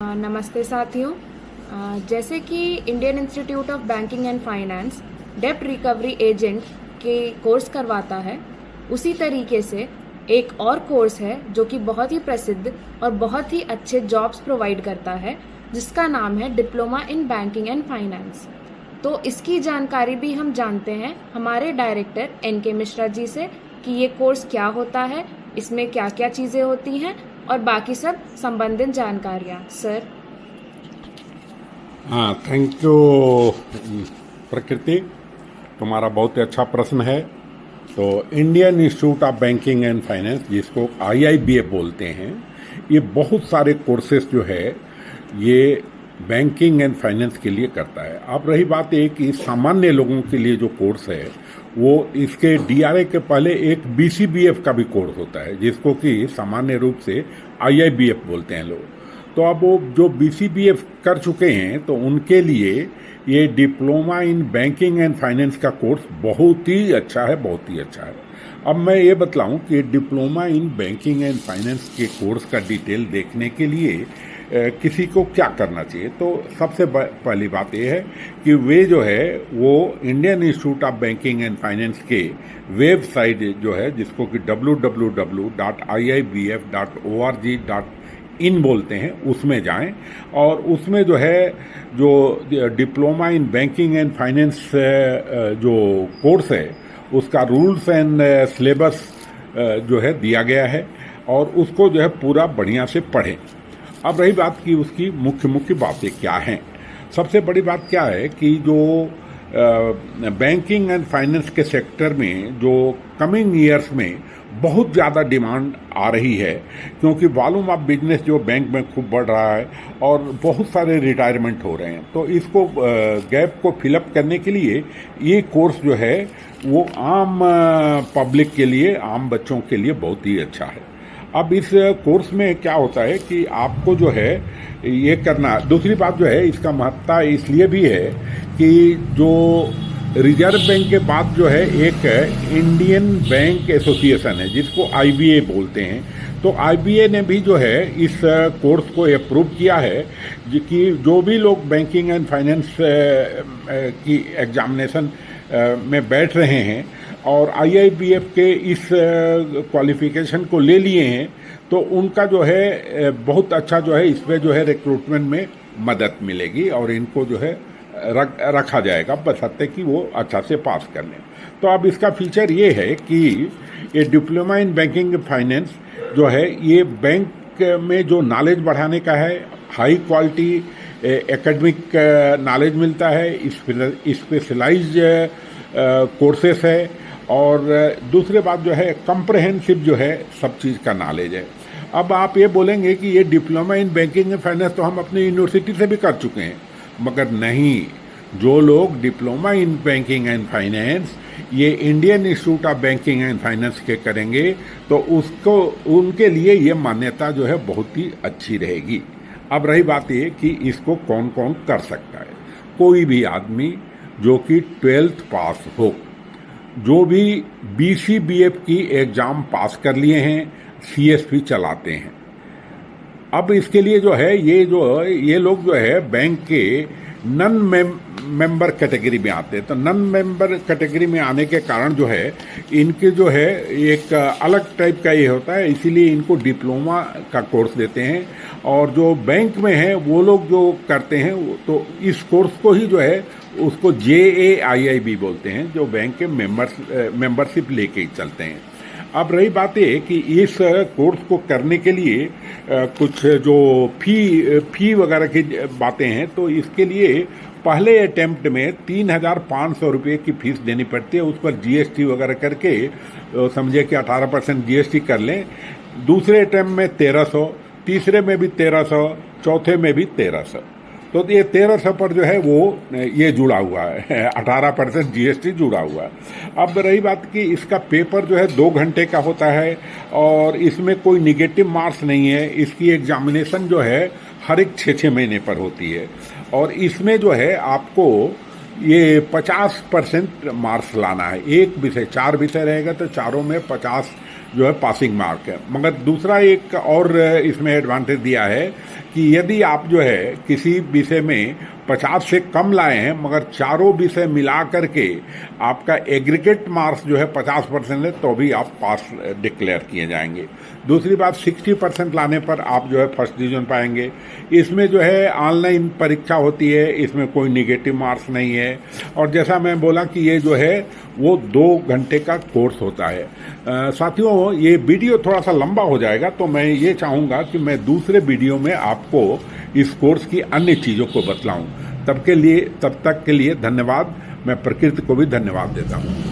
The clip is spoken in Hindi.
नमस्ते साथियों। जैसे कि Indian institute of banking and finance डेब्ट रिकवरी एजेंट के कोर्स करवाता है, उसी तरीके से एक और कोर्स है जो कि बहुत ही प्रसिद्ध और बहुत ही अच्छे जॉब्स प्रोवाइड करता है, जिसका नाम है diploma in banking and finance. तो इसकी जानकारी भी हम जानते हैं हमारे डायरेक्टर NK मिश्रा जी से कि ये कोर्स क्या होता है, इसमें क्या क्या चीज़ें होती हैं और बाकी सब संबंधित जानकारियाँ। सर। हाँ, थैंक यू प्रकृति, तुम्हारा बहुत ही अच्छा प्रश्न है। तो Indian institute of banking and finance, जिसको IIBF बोलते हैं, ये बहुत सारे कोर्सेज जो है ये बैंकिंग एंड फाइनेंस के लिए करता है। अब रही बात एक कि सामान्य लोगों के लिए जो कोर्स है वो इसके DRA के पहले एक BCBF का भी कोर्स होता है, जिसको कि सामान्य रूप से IIBF बोलते हैं लोग। तो अब वो जो BCBF कर चुके हैं तो उनके लिए ये diploma in banking and finance का कोर्स बहुत ही अच्छा है, बहुत ही अच्छा है। अब मैं ये बतलाऊं कि diploma in banking and finance के कोर्स का डिटेल देखने के लिए किसी को क्या करना चाहिए। तो सबसे पहली बात यह है कि वे जो है वो Indian institute of banking and finance के वेबसाइट जो है, जिसको कि www.iibf.org.in बोलते हैं, उसमें जाएं और उसमें जो है जो diploma in banking and finance जो कोर्स है उसका रूल्स एंड सिलेबस जो है दिया गया है और उसको जो है पूरा बढ़िया से पढ़ें। अब रही बात की उसकी मुख्य बातें क्या हैं। सबसे बड़ी बात क्या है कि जो बैंकिंग एंड फाइनेंस के सेक्टर में जो कमिंग ईयर्स में बहुत ज़्यादा डिमांड आ रही है, क्योंकि वॉल्यूम ऑफ बिजनेस जो बैंक में खूब बढ़ रहा है और बहुत सारे रिटायरमेंट हो रहे हैं। तो इसको गैप को फिलअप करने के लिए ये कोर्स जो है वो आम पब्लिक के लिए, आम बच्चों के लिए बहुत ही अच्छा है। अब इस कोर्स में क्या होता है कि आपको जो है ये करना, दूसरी बात जो है इसका महत्ता इसलिए भी है कि जो रिजर्व बैंक के बाद जो है एक इंडियन बैंक एसोसिएशन है जिसको IBA बोलते हैं। तो IBA ने भी जो है इस कोर्स को अप्रूव किया है कि जो भी लोग बैंकिंग एंड फाइनेंस की एग्जामिनेशन में बैठ रहे हैं और IIBF के इस क्वालिफिकेशन को ले लिए हैं तो उनका जो है बहुत अच्छा जो है इसमें जो है रिक्रूटमेंट में मदद मिलेगी और इनको जो है रखा जाएगा, बशर्ते कि वो अच्छा से पास कर लें। तो अब इसका फीचर ये है कि ये डिप्लोमा इन बैंकिंग फाइनेंस जो है ये बैंक में जो नॉलेज बढ़ाने का है, हाई क्वालिटी एकेडमिक नॉलेज मिलता है, स्पेशलाइज कोर्सेस है और दूसरी बात जो है कम्प्रहेंसिव जो है सब चीज़ का नॉलेज है। अब आप ये बोलेंगे कि ये diploma in banking and finance तो हम अपनी यूनिवर्सिटी से भी कर चुके हैं, मगर नहीं। जो लोग diploma in banking and finance ये Indian institute of banking and finance के करेंगे तो उसको उनके लिए ये मान्यता जो है बहुत ही अच्छी रहेगी। अब रही बात ये कि इसको कौन कौन कर सकता है। कोई भी आदमी जो कि 12th पास हो, जो भी BCBF की एग्ज़ाम पास कर लिए हैं, CSP चलाते हैं। अब इसके लिए जो है ये लोग जो है बैंक के नन मेंबर कैटेगरी में आते हैं। तो नन मेंबर कैटेगरी में आने के कारण जो है इनके जो है एक अलग टाइप का ये होता है, इसीलिए इनको डिप्लोमा का कोर्स देते हैं। और जो बैंक में है वो लोग जो करते हैं तो इस कोर्स को ही जो है उसको JAIIB बोलते हैं, जो बैंक के मेंबरशिप लेके चलते हैं। अब रही बात है कि इस कोर्स को करने के लिए कुछ जो फी वगैरह की बातें हैं, तो इसके लिए पहले अटेम्प्ट में 3,500 रुपये की फीस देनी पड़ती है। उस पर GST वगैरह करके समझे कि 18% GST कर लें। दूसरे अटेम्प्ट में 1,300, तीसरे में भी 1,300, चौथे में भी 1,300। तो ये 1,300 पर जो है वो ये जुड़ा हुआ है, 18% GST जुड़ा हुआ है। अब रही बात कि इसका पेपर जो है 2 घंटे का होता है और इसमें कोई निगेटिव मार्क्स नहीं है। इसकी एग्जामिनेशन जो है हर एक 6 महीने पर होती है और इसमें जो है आपको ये 50% मार्क्स लाना है। एक विषय, 4 विषय रहेगा तो चारों में 50 जो है पासिंग मार्क है। मगर दूसरा एक और इसमें एडवांटेज दिया है कि यदि आप जो है किसी विषय में 50 से कम लाए हैं मगर चारों विषय मिला करके आपका एग्रीगेट मार्क्स जो है 50% है तो भी आप पास डिक्लेयर किए जाएंगे। दूसरी बात 60% लाने पर आप जो है फर्स्ट डिवीजन पाएंगे। इसमें जो है ऑनलाइन परीक्षा होती है, इसमें कोई निगेटिव मार्क्स नहीं है। और जैसा मैं बोला कि ये जो है वो 2 घंटे का कोर्स होता है। साथियों, ये वीडियो थोड़ा सा लंबा हो जाएगा तो मैं ये चाहूँगा कि मैं दूसरे वीडियो में आपको इस कोर्स की अन्य चीज़ों को बतलाऊं। तब तक के लिए धन्यवाद। मैं प्रकृति को भी धन्यवाद देता हूं।